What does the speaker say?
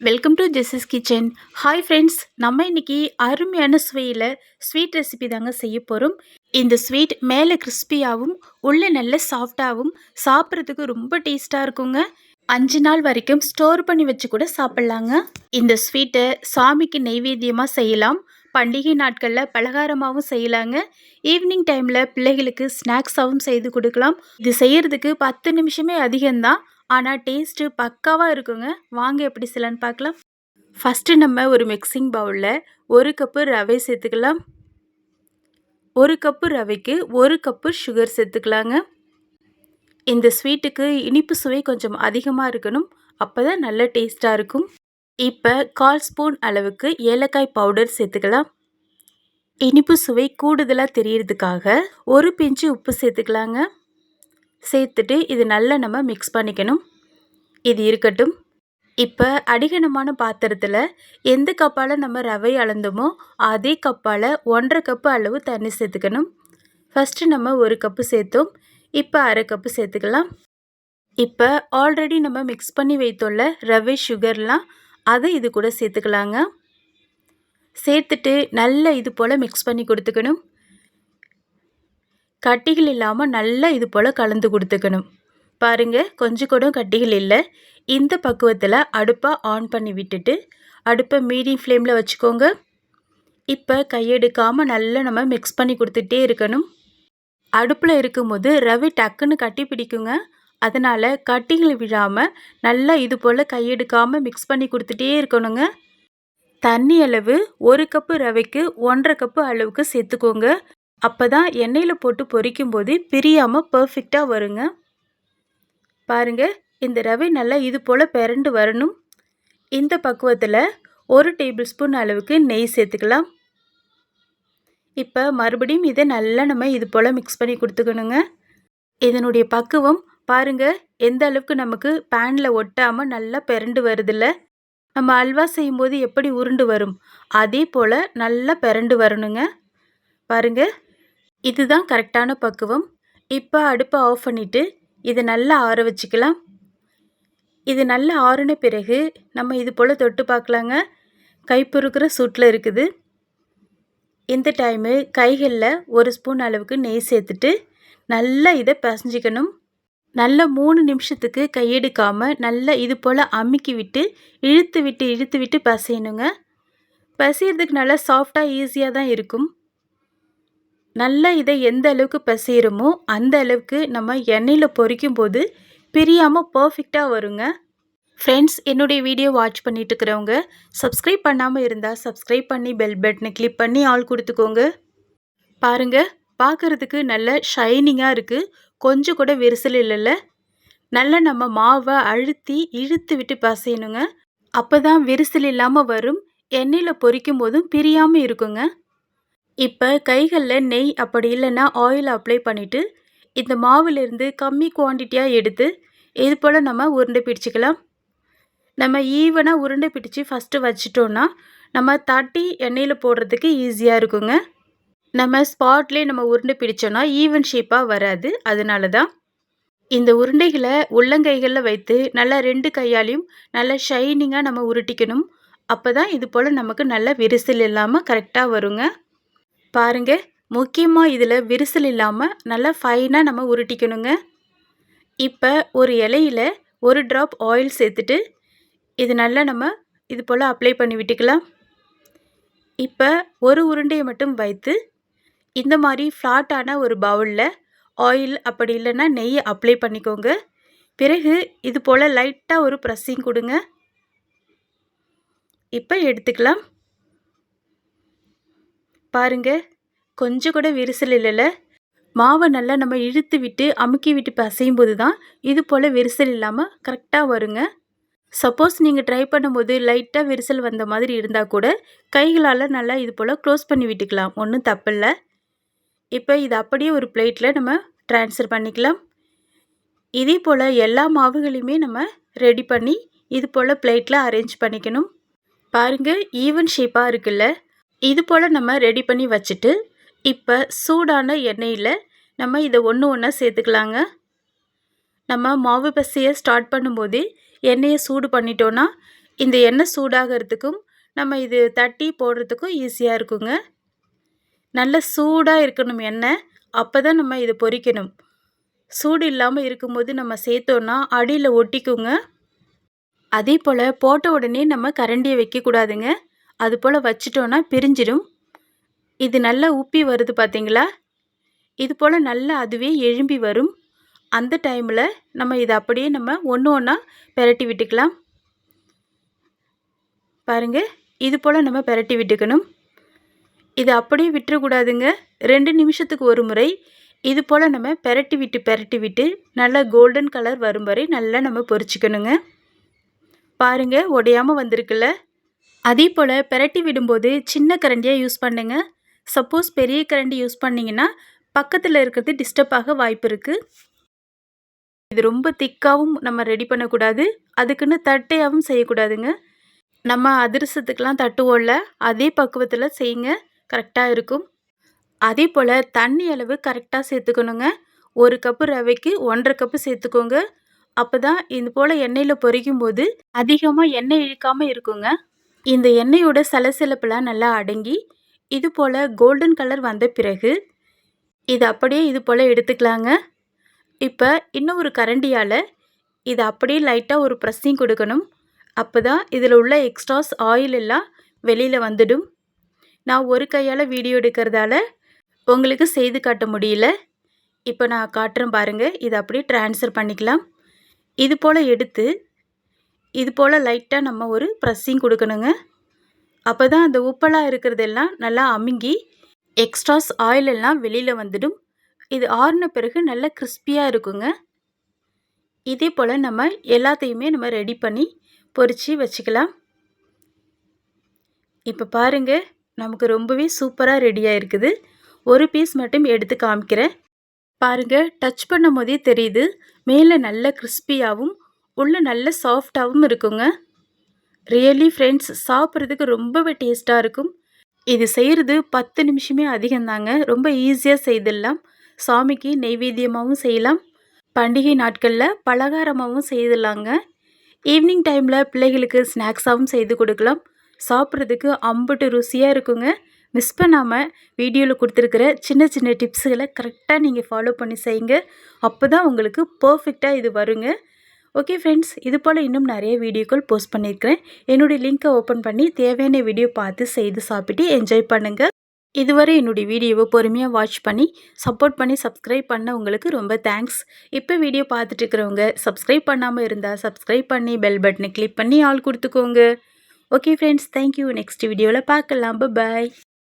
Welcome to Jesus kitchen. Hi friends, நம்ம இன்னைக்கு அருமையான சுவையில் ஸ்வீட் ரெசிபி தாங்க செய்ய போகிறோம். இந்த ஸ்வீட் மேலே கிறிஸ்பியாகவும் உள்ளே நல்ல சாஃப்டாகவும் சாப்பிட்றதுக்கு ரொம்ப டேஸ்ட்டாக இருக்குங்க. 5 நாள் வரைக்கும் ஸ்டோர் பண்ணி வச்சு கூட சாப்பிட்லாங்க. இந்த ஸ்வீட்டை சாமிக்கு நெய்வேத்தியமாக செய்யலாம். பண்டிகை நாட்களில் பலகாரமாகவும் செய்யலாங்க. ஈவினிங் டைமில் பிள்ளைகளுக்கு ஸ்நாக்ஸாகவும் செய்து கொடுக்கலாம். இது செய்யறதுக்கு 10 நிமிஷமே அதிகம்தான். ஆனால் டேஸ்ட்டு பக்காவாக இருக்குங்க. வாங்க எப்படி செய்யலான்னு பார்க்கலாம். ஃபஸ்ட்டு நம்ம ஒரு மிக்சிங் பவுலில் 1 கப்பு ரவை சேர்த்துக்கலாம். 1 கப்பு ரவைக்கு 1 கப்பு சுகர் சேர்த்துக்கலாங்க. இந்த ஸ்வீட்டுக்கு இனிப்பு சுவை கொஞ்சம் அதிகமாக இருக்கணும். அப்போ தான் நல்ல டேஸ்ட்டாக இருக்கும். இப்போ 1/4 ஸ்பூன் அளவுக்கு ஏலக்காய் பவுடர் சேர்த்துக்கலாம். இனிப்பு சுவை கூடுதலாக தெரியறதுக்காக ஒரு பிஞ்சு உப்பு சேர்த்துக்கலாங்க. சேர்த்துட்டு இது நல்லா நம்ம மிக்ஸ் பண்ணிக்கணும். இது இருக்கட்டும். இப்போ அடிகனமான பாத்திரத்தில் எந்த கப்பால் நம்ம ரவை அளந்தோமோ அதே கப்பால் 1/2 கப்பு அளவு தண்ணி சேர்த்துக்கணும். ஃபஸ்ட்டு நம்ம 1 கப்பு சேர்த்தோம். இப்போ 1/2 கப்பு சேர்த்துக்கலாம். இப்போ ஆல்ரெடி நம்ம மிக்ஸ் பண்ணி வைத்தோம்ல ரவை சுகர்லாம், அதை இது கூட சேர்த்துக்கலாங்க. சேர்த்துட்டு நல்லா இது போல் மிக்ஸ் பண்ணி கொடுத்துக்கணும். கட்டிகள் இல்லாமல் நல்லா இது போல் கலந்து கொடுத்துக்கணும். பாருங்கள், கொஞ்சம் கூட கட்டிகள் இல்லை. இந்த பக்குவத்தில் அடுப்பை ஆன் பண்ணி விட்டுட்டு அடுப்பை மீடியம் ஃப்ளேமில் வச்சுக்கோங்க. இப்போ கையெடுக்காமல் நல்லா நம்ம மிக்ஸ் பண்ணி கொடுத்துட்டே இருக்கணும். அடுப்பில் இருக்கும்போது ரவை டக்குன்னு கட்டி பிடிக்குங்க. அதனால் கட்டிகள் விழாமல் நல்லா இது போல் கையெடுக்காமல் மிக்ஸ் பண்ணி கொடுத்துட்டே இருக்கணுங்க. தண்ணி அளவு 1 கப்பு ரவைக்கு 1/2 கப்பு அளவுக்கு சேர்த்துக்கோங்க. அப்போ தான் எண்ணெயில் போட்டு பொரிக்கும் போது பிரியாமல் பர்ஃபெக்டாக வருங்க. பாருங்கள், இந்த ரவை நல்லா இது போல் பிறண்டு வரணும். இந்த பக்குவத்தில் 1 டேபிள் ஸ்பூன் அளவுக்கு நெய் சேர்த்துக்கலாம். இப்போ மறுபடியும் இதை நல்லா நம்ம இது போல் மிக்ஸ் பண்ணி கொடுத்துக்கணுங்க. இதனுடைய பக்குவம் பாருங்கள், எந்த அளவுக்கு நமக்கு பேனில் ஒட்டாமல் நல்லா பிறண்டு வருதில்ல. நம்ம அல்வா செய்யும்போது எப்படி உருண்டு வரும், அதே போல் நல்லா பிறண்டு வரணுங்க. பாருங்கள், இதுதான் கரெக்டான பக்குவம். இப்போ அடுப்பை ஆஃப் பண்ணிவிட்டு இதை நல்லா ஆற வச்சுக்கலாம். இது நல்லா ஆறின பிறகு நம்ம இது போல் தொட்டு பார்க்கலாங்க. கை பொறுக்கிற சூட்டில் இருக்குது. இந்த டைமு கைகளில் 1 ஸ்பூன் அளவுக்கு நெய் சேர்த்துட்டு நல்லா இதை பிசைஞ்சிக்கணும். நல்லா 3 நிமிஷத்துக்கு கையெடுக்காமல் நல்லா இது போல் அமுக்கி விட்டு இழுத்து விட்டு பிசையணுங்க. பிசைகிறதுக்கு நல்லா சாஃப்டாக ஈஸியாக தான் இருக்கும். நல்லா இதை எந்த அளவுக்கு பிசைகிறோமோ அந்த அளவுக்கு நம்ம எண்ணெயில் பொரிக்கும் போது பிரியாமல் பர்ஃபெக்டாக வருங்க. ஃப்ரெண்ட்ஸ், என்னுடைய வீடியோ வாட்ச் பண்ணிட்டு இருக்கிறவங்க சப்ஸ்கிரைப் பண்ணாமல் இருந்தால் சப்ஸ்கிரைப் பண்ணி பெல் பட்டனை கிளிக் பண்ணி ஆல் கொடுத்துக்கோங்க. பாருங்கள், பார்க்குறதுக்கு நல்ல ஷைனிங்காக இருக்குது. கொஞ்சம் கூட விரிசல் இல்லைல்ல. நல்லா நம்ம மாவை அழுத்தி இழுத்து விட்டு பிசையணுங்க. அப்போ தான் விரிசல் இல்லாமல் வரும். எண்ணெயில் பொரிக்கும் போதும் பிரியாமல் இருக்குங்க. இப்போ கைகளில் நெய் அப்படி இல்லைன்னா ஆயில் அப்ளை பண்ணிவிட்டு இந்த மாவுலேருந்து கம்மி குவான்டிட்டியாக எடுத்து இது போல் நம்ம உருண்டை பிடிச்சிக்கலாம். நம்ம ஈவனாக உருண்டை பிடிச்சி ஃபஸ்ட்டு வச்சிட்டோன்னா நம்ம தட்டி எண்ணெயில் போடுறதுக்கு ஈஸியாக இருக்குங்க. நம்ம ஸ்பாட்லேயே நம்ம உருண்டை பிடிச்சோன்னா ஈவன் ஷேப்பாக வராது. அதனால தான் இந்த உருண்டைகளை உள்ளங்கைகளில் வைத்து நல்லா 2 கையாலையும் நல்லா ஷைனிங்காக நம்ம உருட்டிக்கணும். அப்போ தான் இது போல் நமக்கு நல்ல விரிசல் இல்லாமல் கரெக்டாக வருங்க. பாருங்கள், முக்கியமாக இதில் விரிசல் இல்லாமல் நல்லா ஃபைனாக நம்ம உருட்டிக்கணுங்க. இப்போ ஒரு இலையில் 1 ட்ராப் ஆயில் சேர்த்துட்டு இது நல்லா நம்ம இது போல் அப்ளை பண்ணி விட்டுக்கலாம். இப்போ ஒரு உருண்டையை மட்டும் வைத்து இந்த மாதிரி ஃப்ளாட்டான ஒரு பவுலில் ஆயில் அப்படி இல்லைன்னா நெய் அப்ளை பண்ணிக்கோங்க. பிறகு இது போல் லைட்டாக ஒரு ப்ரெஸ்ஸிங் கொடுங்க. இப்போ எடுத்துக்கலாம். பாருங்கள், கொஞ்சம் கூட விரிசல் இல்லைல்ல. மாவை நல்லா நம்ம இழுத்து விட்டு அமுக்கி விட்டு பிசையும் போது தான் இது போல் விரிசல் இல்லாமல் கரெக்டாக வருங்க. சப்போஸ் நீங்கள் ட்ரை பண்ணும்போது லைட்டாக விரிசல் வந்த மாதிரி இருந்தால் கூட கைகளால் நல்லா இது போல் க்ளோஸ் பண்ணி விட்டுக்கலாம். ஒன்றும் தப்பில்லை. இப்போ இது அப்படியே ஒரு பிளேட்டில் நம்ம ட்ரான்ஸ்ஃபர் பண்ணிக்கலாம். இதே போல் எல்லா மாவுகளையுமே நம்ம ரெடி பண்ணி இது போல் பிளேட்டில் அரேஞ்ச் பண்ணிக்கணும். பாருங்கள், ஈவன் ஷேப்பாக இருக்குல்ல. இது போல் நம்ம ரெடி பண்ணி வச்சுட்டு இப்போ சூடான எண்ணெயில் நம்ம இதை ஒன்றா சேர்த்துக்கலாங்க. நம்ம மாவு பிசைய ஸ்டார்ட் பண்ணும்போது எண்ணெயை சூடு பண்ணிட்டோன்னா இந்த எண்ணெய் சூடாகிறதுக்கும் நம்ம இது தட்டி போடுறதுக்கும் ஈஸியாக இருக்குங்க. நல்ல சூடாக இருக்கணும் எண்ணெய். அப்போ தான் நம்ம இதை பொரிக்கணும். சூடு இல்லாமல் இருக்கும்போது நம்ம சேர்த்தோன்னா அடியில் ஒட்டிக்குங்க. அதே போல் போட்ட உடனே நம்ம கரண்டியை வைக்கக்கூடாதுங்க. அது போல் வச்சிட்டோன்னா பிரிஞ்சிடும். இது நல்லா உப்பி வருது பார்த்தீங்களா? இது போல் நல்லா அதுவே எழும்பி வரும். அந்த டைமில் நம்ம இதை அப்படியே நம்ம ஒன்று ஒன்றா பெரட்டி விட்டுக்கலாம். பாருங்கள், இது போல் நம்ம பெரட்டி விட்டுக்கணும். இதை அப்படியே விட்டுறக்கூடாதுங்க. 2 நிமிஷத்துக்கு ஒரு முறை இது போல் நம்ம பெரட்டி விட்டு நல்லா கோல்டன் கலர் வரும் வரை நல்லா நம்ம பொரிச்சிக்கணுங்க. பாருங்கள், உடையாமல் வந்திருக்குல்ல. அதே போல் பெரட்டி விடும்போது சின்ன கரண்டியாக யூஸ் பண்ணுங்க. சப்போஸ் பெரிய கரண்டி யூஸ் பண்ணிங்கன்னா பக்கத்தில் இருக்கிறது டிஸ்டர்ப் ஆக வாய்ப்பு இருக்குது. இது ரொம்ப திக்காகவும் நம்ம ரெடி பண்ணக்கூடாது, அதுக்குன்னு தட்டையாகவும் செய்யக்கூடாதுங்க. நம்ம அதிரசத்துக்கெலாம் தட்டுவோம்ல, அதே பக்குவத்தில் செய்யுங்க, கரெக்டாக இருக்கும். அதே போல் தண்ணி அளவு கரெக்டாக சேர்த்துக்கணுங்க. 1 கப்பு ரவைக்கு 1.5 கப்பு சேர்த்துக்கோங்க. அப்போ தான் இது போல் எண்ணெயில் பொரிக்கும் போது அதிகமாக எண்ணெய் இழுக்காமல் இருக்குங்க. இந்த எண்ணெயோட சலசலப்பெல்லாம் நல்லா அடங்கி இது போல் கோல்டன் கலர் வந்த பிறகு இது அப்படியே இது போல் எடுத்துக்கலாங்க. இப்போ இன்னும் ஒரு கரண்டியால் இதை அப்படியே லைட்டாக ஒரு ப்ரெஸ்ஸிங் கொடுக்கணும். அப்போ தான் இதில் உள்ள எக்ஸ்ட்ராஸ் ஆயில் எல்லாம் வெளியில் வந்துடும். நான் ஒரு கையால் வீடியோ எடுக்கிறதால உங்களுக்கு செய்து காட்ட முடியல. இப்போ நான் காட்டுறேன் பாருங்கள். இதை அப்படியே ட்ரான்ஸ்ஃபர் பண்ணிக்கலாம். இது போல் எடுத்து இது போல் லைட்டாக நம்ம ஒரு ப்ரெஸ்ஸிங் கொடுக்கணுங்க. அப்போ தான் அந்த உப்பெல்லாம் இருக்கிறதெல்லாம் நல்லா அமுங்கி எக்ஸ்ட்ராஸ் ஆயில் எல்லாம் வெளியில் வந்துடும். இது ஆறின பிறகு நல்லா கிறிஸ்பியாக இருக்குங்க. இதே போல் நம்ம எல்லாத்தையுமே நம்ம ரெடி பண்ணி பொரித்து வச்சுக்கலாம். இப்போ பாருங்கள், நமக்கு ரொம்பவே சூப்பராக ரெடியாக இருக்குது. ஒரு பீஸ் மட்டும் எடுத்து காமிக்கிறேன். பாருங்கள், டச் பண்ணும் போதே தெரியுது மேலே நல்ல கிறிஸ்பியாகவும் உள்ளே நல்ல சாஃப்டாகவும் இருக்குங்க. ரியலி ஃப்ரெண்ட்ஸ், சாப்பிட்றதுக்கு ரொம்பவே டேஸ்ட்டாக இருக்கும். இது செய்கிறது 10 நிமிஷமே அதிகம்தாங்க. ரொம்ப ஈஸியாக செய்திடலாம். சாமிக்கு நெய்வேத்தியமாகவும் செய்யலாம், பண்டிகை நாட்களில் பலகாரமாகவும் செய்திடலாங்க. ஈவினிங் டைமில் பிள்ளைகளுக்கு ஸ்நாக்ஸாகவும் செய்து கொடுக்கலாம். சாப்பிட்றதுக்கு அம்புட்டு ருசியாக இருக்குங்க. மிஸ் பண்ணாமல் வீடியோவில் கொடுத்துருக்கிற சின்ன சின்ன டிப்ஸுகளை கரெக்டாக நீங்கள் ஃபாலோ பண்ணி செய்யுங்க. அப்போ தான் உங்களுக்கு பர்ஃபெக்டாக இது வருங்க. ஓகே ஃப்ரெண்ட்ஸ், இது போல் இன்னும் நிறைய வீடியோக்கள் போஸ்ட் பண்ணியிருக்கிறேன். என்னுடைய லிங்க்கை ஓப்பன் பண்ணி தேவையான வீடியோ பார்த்து செய்து சாப்பிட்டு என்ஜாய் பண்ணுங்கள். இதுவரை என்னுடைய வீடியோவை பொறுமையாக வாட்ச் பண்ணி சப்போர்ட் பண்ணி சப்ஸ்கிரைப் பண்ண உங்களுக்கு ரொம்ப தேங்க்ஸ். இப்போ வீடியோ பார்த்துட்டு இருக்கிறவங்க சப்ஸ்கிரைப் பண்ணாமல் இருந்தால் சப்ஸ்கிரைப் பண்ணி பெல் பட்டனை கிளிக் பண்ணி ஆல் கொடுத்துக்கோங்க. Okay friends, thank you. நெக்ஸ்ட் வீடியோவில் பார்க்கலாம். பாய்.